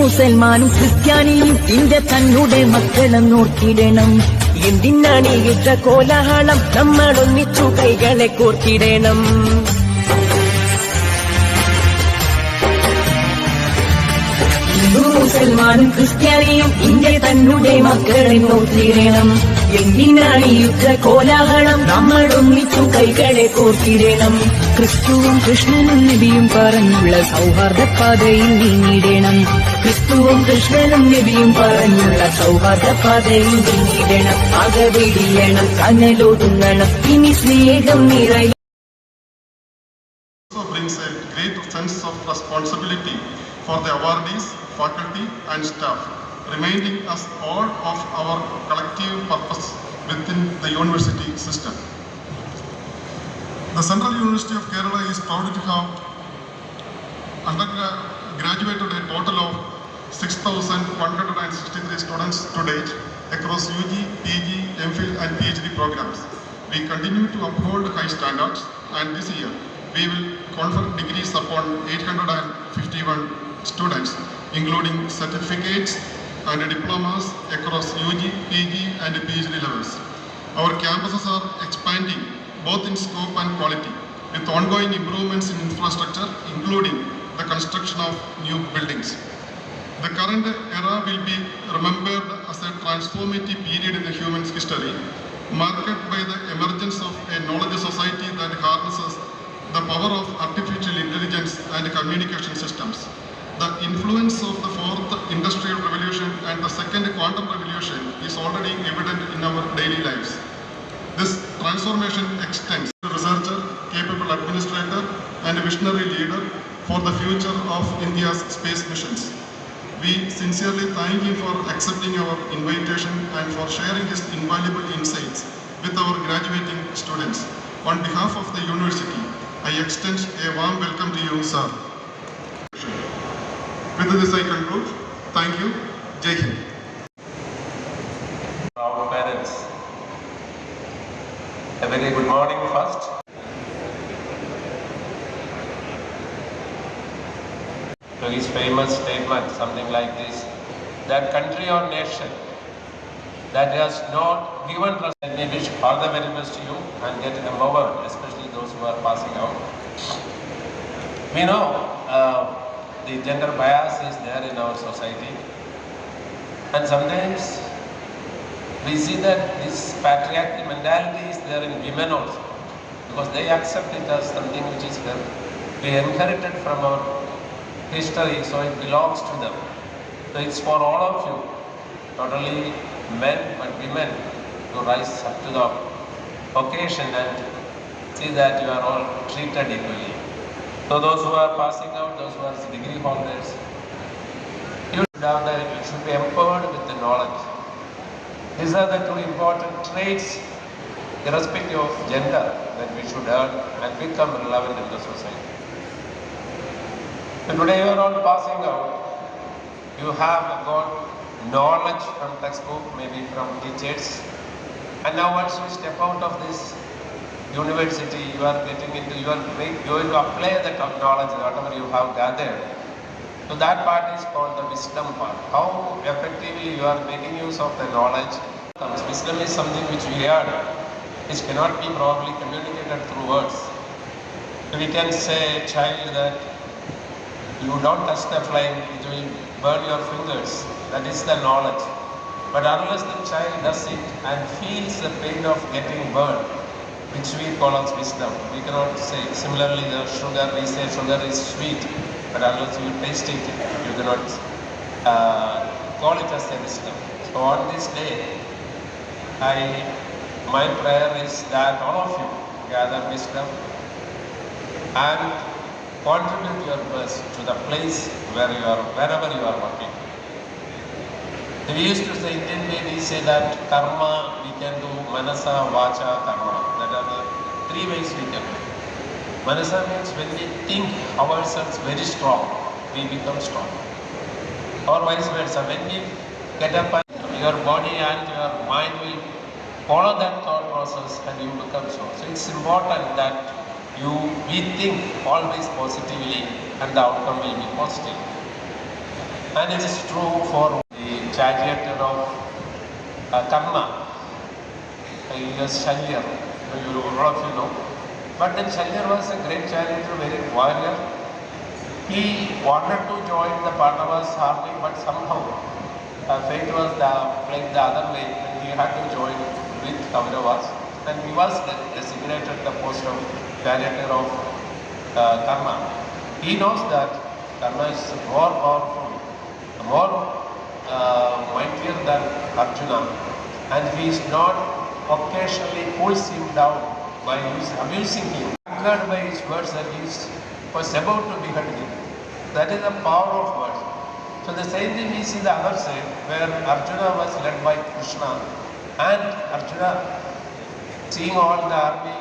മുസൽമാനും ക്രിസ്ത്യാനിയും ഇന്റെ തന്നുടെ മക്കളും നോക്കിടണം. എന്തിനാണ് യുദ്ധ കോലാഹലം, നമ്മളൊന്നിച്ചു കൈകളെ കോർത്തിടണം. മുസൽമാനും ക്രിസ്ത്യാനിയും ഇന്റെ തന്നുടെ മക്കളെ നോക്കിടണം. എന്തിനാണ് യുദ്ധ കോലാഹലം, നമ്മളൊന്നിച്ചു കൈകളെ കോർത്തിടണം. ക്രിസ്തുവും കൃഷ്ണനും നബിയും പറഞ്ഞുള്ള സൗഹാർദ്ദ പാതയിൽ നീങ്ങിടണം. ക്രിസ്തുവും കൃഷ്ണനും നബിയും പറഞ്ഞുള്ള സൗഹാർദ്ദ പാതയിൽ നീങ്ങിടണം. അകവെടിയണം, കനലൊതുങ്ങണം, ഇനി സ്നേഹം നിറയും. Brings a great sense of responsibility for the awardees, faculty and staff, reminding us all of our collective purpose within the university system. The Central University of Kerala is proud to have graduated a total of 6,163 students to date across UG, PG, MPhil and PhD programs. We continue to uphold high standards, and this year we will confer degrees upon 851 students, including certificates and diplomas across UG, PG and PhD levels. Our campuses are expanding both in scope and quality, with ongoing improvements in infrastructure, including the construction of new buildings. The current era will be remembered as a transformative period in the human history, marked by the emergence of a knowledge society that harnesses the power of artificial intelligence and communication systems. The influence of the fourth industrial revolution and the second quantum revolution is already evident in our daily lives. This transformation extends to researcher, capable administrator and visionary leader for the future of India's space missions. We sincerely thank you for accepting our invitation and for sharing his invaluable insights with our graduating students. On behalf of the university, I extend a warm welcome to you, sir. With this I conclude. Thank you. Jai Hind. Our parents, a very good morning first. To his famous statement, something like this, that country or nation that has not given trust, let me wish all the very best to you and get empowered, especially those who are passing out. We know the gender bias is there in our society, and sometimes we see that this patriarchal mentality is there in women also, because they accept it as something which is there. We inherited from our history, so it belongs to them. So it's for all of you, not only men but women, to rise up to the occasion and see that you are all treated equally. So those who are passing out, those who are degree holders, you should be empowered with the knowledge. These are the two important traits, irrespective of gender, that we should learn and become relevant in the society. So today you are all passing out. You have got knowledge from textbook, maybe from teachers, and now once you step out of this university, you are getting into, you are going to apply the knowledge, whatever you have gathered. So that part is called the wisdom part. How effectively you are making use of the knowledge. Wisdom is something which we learn, which cannot be probably communicated through words. So we can say a child that you don't touch the flame, it will burn your fingers. That is the knowledge. But unless the child does it and feels the pain of getting burned, which we call as wisdom, we cannot say. Similarly, the sugar, we say sugar is sweet, but unless you taste it, you cannot call it as a wisdom. So on this day, my prayer is that all of you gather wisdom and contribute your best to the place wherever you are working. We used to say, Indian way we say that karma we can do manasa, vacha, karma. That are the three ways we can do. Manasa means when we think ourselves very strong, we become strong. Or vice versa, when we get up, your body and your mind will follow that thought process and you become strong. So it's important that we think always positively and the outcome will be positive. And it is true for the charioteer of Karna. He was Shalyar, all of you know. But then Shalyar was a great charioteer, very warrior. He wanted to join the Pandavas' army, but somehow fate was played the other way, and he had to join with Kauravas. And he was designated the post of charioteer of Karna. He knows that Karna is more powerful, more mightier than Arjuna, and he is not occasionally pulls him down by abusing him. Angered by his words that he was about to behead him. That is the power of words. So the same thing we see the other side, where Arjuna was led by Krishna, and Arjuna, seeing all the army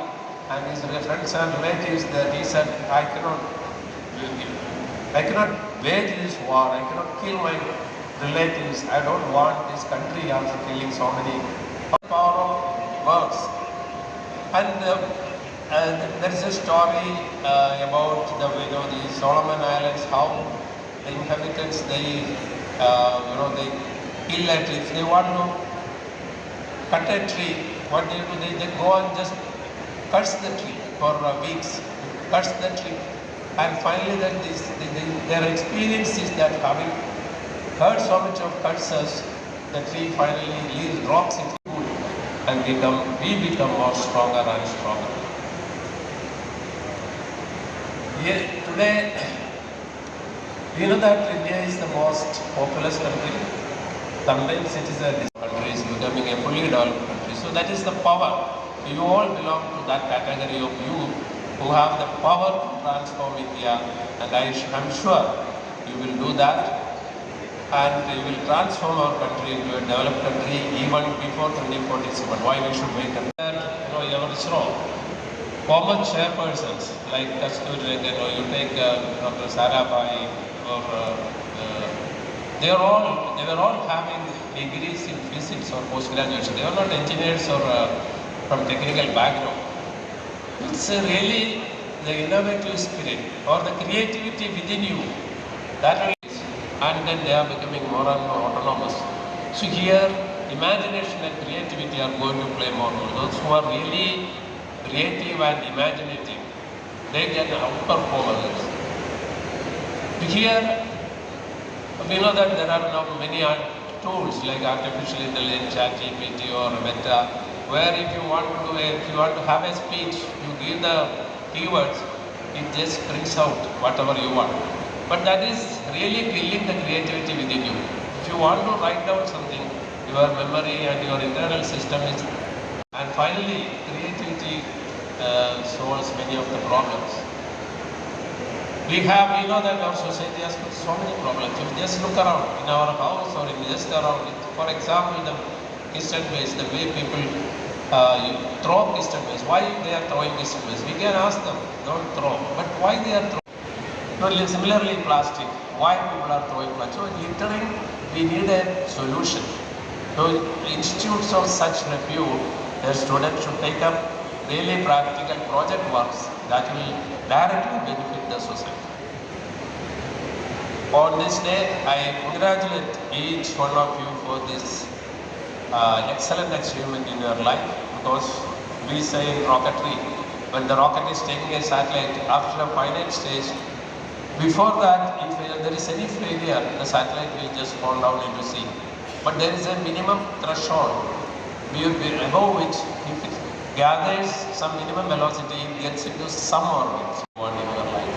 and his friends and relatives, that he said, I cannot wage this war, I cannot kill my relatives, I don't want this country after killing so many. Power of words. And there is a story about the Solomon Islands, how the inhabitants they kill a tree. If they want to cut a tree, what they do, they go and just cuts the tree for weeks, cuts the tree, and finally that their experience is that having heard so much of cuts, the tree finally drops into wood, and we become more stronger and stronger. Today, we know that India is the most populous country. Sometimes it is a country is becoming a fully developed country. So that is the power. You all belong to that category of you who have the power to transform India, and I'm sure you will do that, and you will transform our country into a developed country even before 2047. Why we should wait until our ISRO? Common chairpersons like Kasturi, you take Dr. Sarabhai, or they were all having degrees in physics or post-graduation. They are not engineers or from technical background. It's really the innovative spirit or the creativity within you that will, and then they are becoming more and more autonomous. So here, imagination and creativity are going to play more role. Those who are really creative and imaginative, they can outperform others. Here, we know that there are now many tools like artificial intelligence, ChatGPT or Meta, where if you want to have a speech, you give the keywords, it just brings out whatever you want. But that is really killing the creativity within you. If you want to write down something, your memory and your internal system is. And finally, creativity solves many of the problems. We know that our society has got so many problems. If you just look around in our house or in just around it, for example, the Eastern waste, the way people throw Eastern waste. Why they are throwing Eastern waste? We can ask them, don't throw. But why they are throwing? Similarly, plastic. Why people are throwing plastic? So littering, we need a solution. So institutes of such repute, their students should take up really practical project works that will directly benefit the society. On this day, I congratulate each one of you for this excellent achievement in your life, because we say in rocketry, when the rocket is taking a satellite after a finite stage, before that, if there is any failure, the satellite will just fall down into sea. But there is a minimum threshold above which, if it gathers some minimum velocity, it gets into some orbit in your life.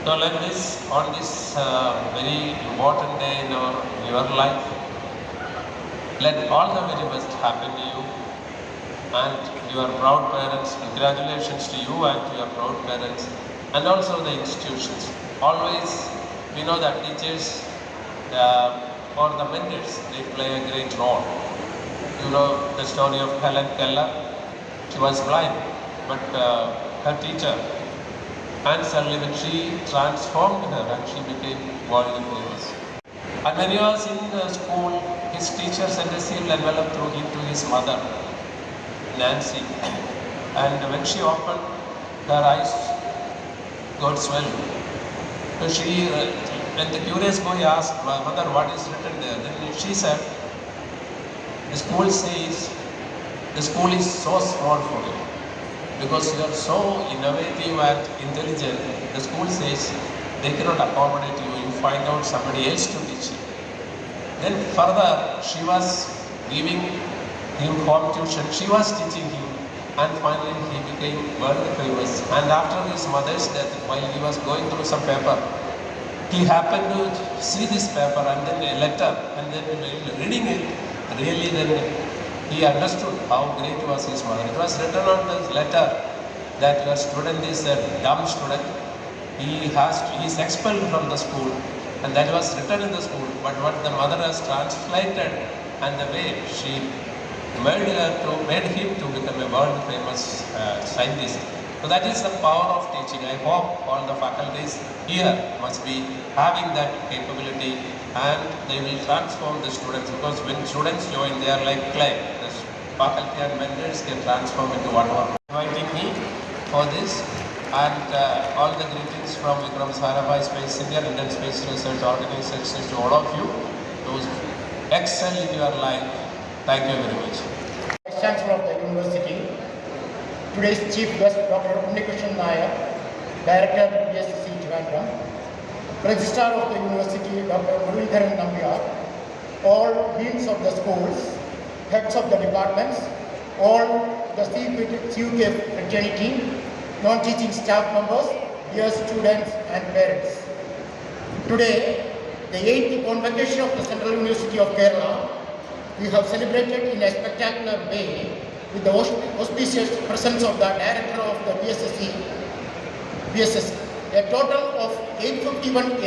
So like this, on this very important day in your life, let all the very best happen to you and your proud parents. Congratulations to you and to your proud parents, and also the institutions. Always, we know that teachers or the mentors, they play a great role. You know the story of Helen Keller. She was blind, but her teacher, Anne Sullivan, she transformed her and she became worldly famous. And when he was in school, his teacher sent a sealed envelope through him to his mother, Nancy. And when she opened, her eyes got swelled. So she when the curious boy asked, "Mother, what is written there?" Then she said, "The school says, the school is so small for you because you are so innovative and intelligent. The school says they cannot accommodate you. You find out somebody else to teach you." Then further, she was giving him home tuition. She was teaching him, and finally he became world famous. And after his mother's death, while he was going through some paper, he happened to see this paper and then a letter, and then reading it, really then he understood how great was his mother. It was written on this letter that your student is a dumb student. He is expelled from the school, and that was written in the school. But what the mother has translated and the way she made him to become a world famous scientist. So that is the power of teaching. I hope all the faculties here must be having that capability, and they will transform the students, because when students join, they are like clay. The faculty and mentors can transform into whatever. Inviting me for this, and all the greetings from Vikram Sarabhai Space India, Indian Space Research Organization, to all of you those excel in your life. Thank you very much. Vice Chancellor of the University, today's Chief Guest Dr. Unnikrishnan Nayak, Director of BSc Trivandrum, Registrar of the University Dr. Muralidharan Nambiar, all Deans of the schools, Heads of the departments, all the CUK fraternity, non-teaching staff members, dear students and parents. Today, the 8th convocation of the Central University of Kerala, we have celebrated in a spectacular way with the auspicious presence of the Director of the BSSC. A total of 851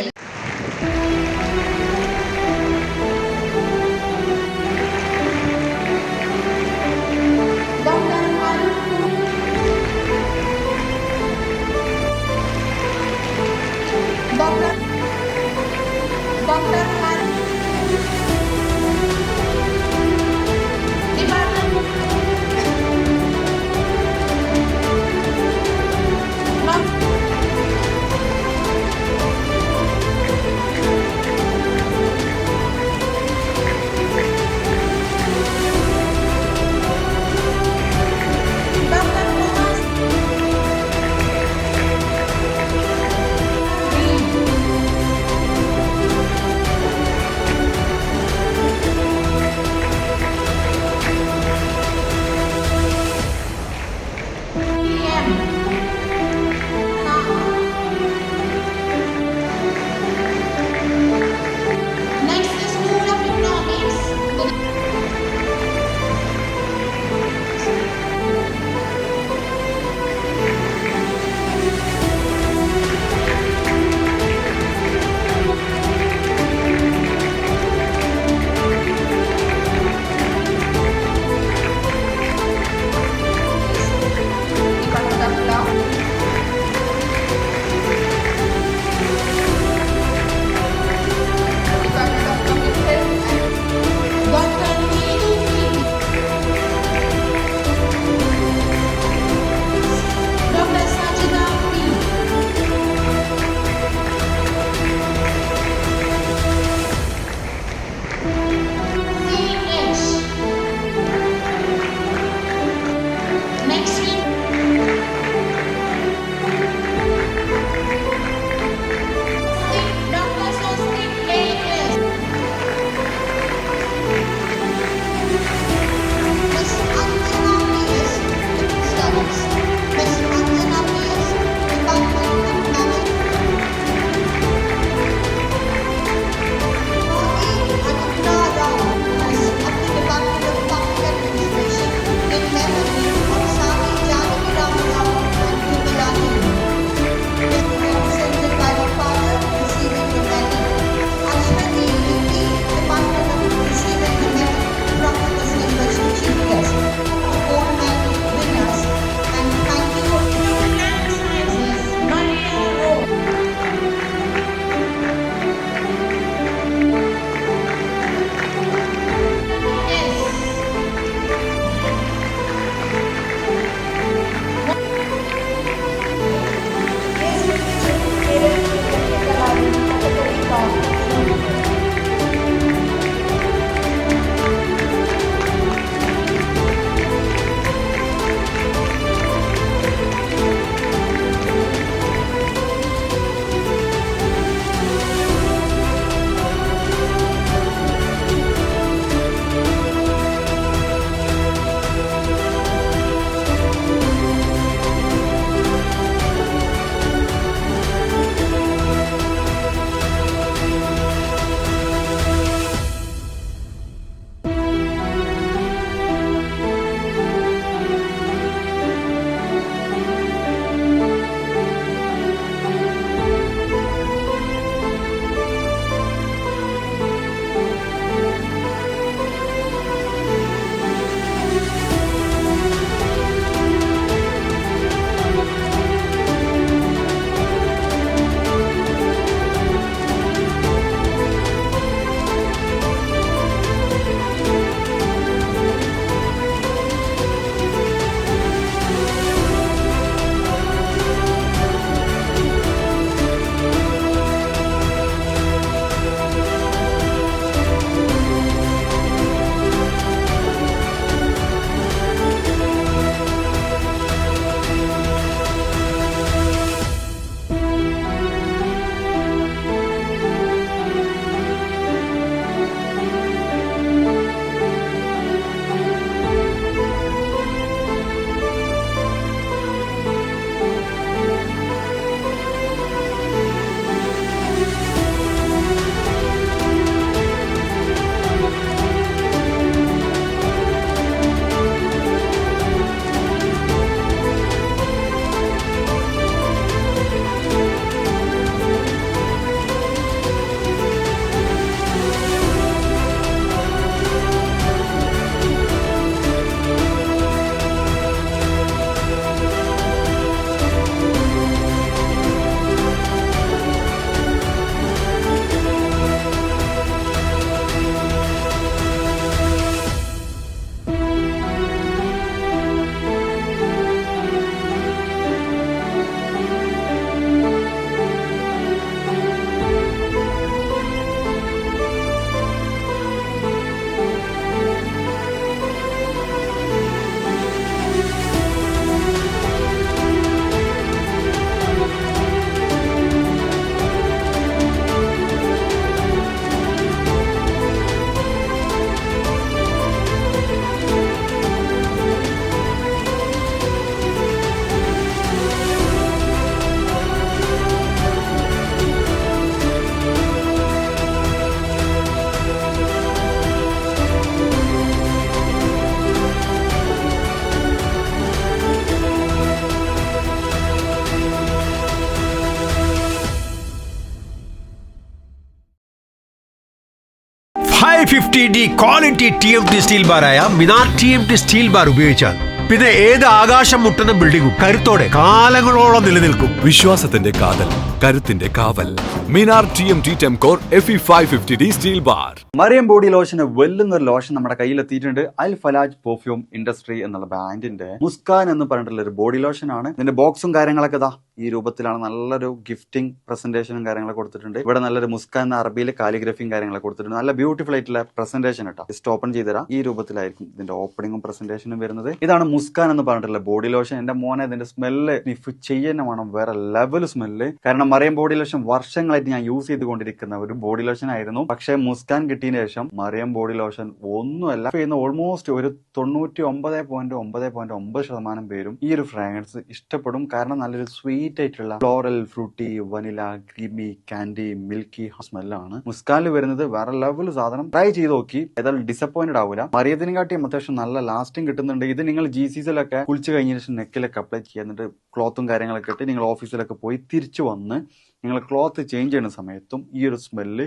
FI50D quality TMT steel ബാറായ Minar TMT steel bar ഉപയോഗിച്ചാൽ പിന്നെ ഏത് ആകാശം മുട്ടുന്ന ബിൽഡിംഗും കരുത്തോടെ കാലങ്ങളോളം നിലനിൽക്കും. വിശ്വാസത്തിന്റെ കാതൽ, കരുത്തിന്റെ കാവൽ. Minar TMT Tempcore FI550D steel bar. Mariyam body ലോഷന് വെല്ലുന്ന ഒരു ലോഷൻ നമ്മുടെ കയ്യിലെത്തിയിട്ടുണ്ട്. അൽ ഫലാജ് പെർഫ്യൂം ഇൻഡസ്ട്രി എന്നുള്ള ബ്രാൻഡിന്റെ മുസ്കാൻ എന്ന് പറഞ്ഞിട്ടുള്ള ഒരു ബോഡി ലോഷൻ ആണ്. ഇതിന്റെ ബോക്സും കാര്യങ്ങളൊക്കെ ഇതാ ഈ രൂപത്തിലാണ്. നല്ലൊരു ഗിഫ്റ്റിംഗ് പ്രസന്റേഷനും കാര്യങ്ങളൊക്കെ കൊടുത്തിട്ടുണ്ട്. ഇവിടെ നല്ലൊരു മുസ്കാൻ എന്ന അറബിയിൽ കാലിഗ്രഫിയും കാര്യങ്ങളൊക്കെ കൊടുത്തിട്ടുണ്ട്. നല്ല ബ്യൂട്ടിഫുൾ ആയിട്ടുള്ള പ്രസന്റേഷൻ കേട്ടോ. ജസ്റ്റ് ഓപ്പൺ ചെയ്തുതരാം. ഈ രൂപത്തിലായിരിക്കും ഇതിന്റെ ഓപ്പണിങ്ങും പ്രസന്റേഷനും വരുന്നത്. ഇതാണ് മുസ്കാൻ എന്ന് പറഞ്ഞിട്ടുള്ള ബോഡി ലോഷൻ. എന്റെ മോനെ ഇതിന്റെ സ്മെല്ല് സ്നിഫ് ചെയ്യുന്ന വേണം, വേറെ ലെവൽ സ്മെല്ല്. കാരണം മറിയം ബോഡി ലോഷൻ വർഷങ്ങളായിട്ട് ഞാൻ യൂസ് ചെയ്തുകൊണ്ടിരിക്കുന്ന ഒരു ബോഡി ലോഷൻ ആയിരുന്നു. പക്ഷേ മുസ്കാൻ കിട്ടിയതിനു ശേഷം മറിയം ബോഡി ലോഷൻ ഒന്നുമല്ല ചെയ്യുന്ന ഓൾമോസ്റ്റ് ഒരു 99.9% പേരും ഈ ഒരു ഫ്രാഗ്രൻസ് ഇഷ്ടപ്പെടും. കാരണം നല്ലൊരു സ്വീറ്റ് ആയിട്ടുള്ള floral, fruity, vanilla, creamy, candy, milky സ്മെല്ലാണ് മുസ്കാനിൽ വരുന്നത്. വേറെ ലെവൽ സാധനം. ട്രൈ ചെയ്ത് നോക്കി, ഏതായാലും ഡിസപ്പോയിന്റഡ് ആവില്ല. മറിയത്തിനെ കാട്ടിയും അത്യാവശ്യം നല്ല ലാസ്റ്റിംഗ് കിട്ടുന്നുണ്ട്. ഇത് നിങ്ങൾ GCCയിലൊക്കെ കുളിച്ച് കഴിഞ്ഞ ശേഷം നെക്കിലൊക്കെ അപ്ലൈ ചെയ്യുക. എന്നിട്ട് ക്ലോത്തും കാര്യങ്ങളൊക്കെ ഇട്ട് നിങ്ങൾ ഓഫീസിലൊക്കെ പോയി തിരിച്ചു വന്ന് നിങ്ങൾ ക്ലോത്ത് ചേഞ്ച് ചെയ്യുന്ന സമയത്തും ഈ ഒരു സ്മെല്ല്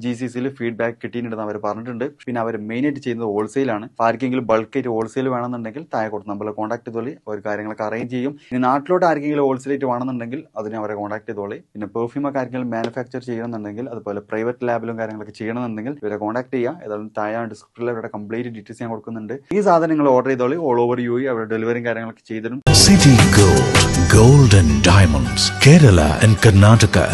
GCCയിൽ ഫീഡ്ബാക്ക് കിട്ടിയിട്ടുണ്ടെന്ന് അവർ പറഞ്ഞിട്ടുണ്ട്. പിന്നെ അവർ മെയിനായിട്ട് ചെയ്യുന്നത് ഹോൾസെയിലാണ്. ആർക്കെങ്കിലും ബൾക്കായിട്ട് ഹോൾസെയിൽ വേണമെന്നുണ്ടെങ്കിൽ താഴെ കൊടുത്ത് നമ്മളെ കോൺടാക്ട് ചെയ്തോളി. അവർ കാര്യങ്ങളൊക്കെ അറേഞ്ച് ചെയ്യും. ഇനി നാട്ടിലോട്ട് ആർക്കെങ്കിലും ഹോൾസെയിലായിട്ട് വേണമെന്നുണ്ടെങ്കിൽ അതിനെ അവരെ കോൺടാക്ട് ചെയ്തോളി. പിന്നെ പെർഫ്യൂമൊക്കെ ആർക്കെങ്കിലും മാനുഫാക്ചർ ചെയ്യണമെന്നുണ്ടെങ്കിൽ അതുപോലെ പ്രൈവറ്റ് ലാബിലും കാര്യങ്ങളൊക്കെ ചെയ്യണമെന്നുണ്ടെങ്കിൽ ഇവരെ കോൺടാക്ട് ചെയ്യുക. ഏതായാലും താഴെ ഡിസ്ക്രിപ്ഷനിൽ അവരുടെ കംപ്ലീറ്റ് ഡീറ്റെയിൽസ് ഞാൻ കൊടുക്കുന്നുണ്ട്. ഈ സാധനം നിങ്ങൾ ഓർഡർ ചെയ്തോളി. ഓൾ ഓവർ UAE അവരുടെ ഡെലിവറിയും കാര്യങ്ങളൊക്കെ ചെയ്തിടും. City Gold, Gold and Diamonds, Kerala and Karnataka.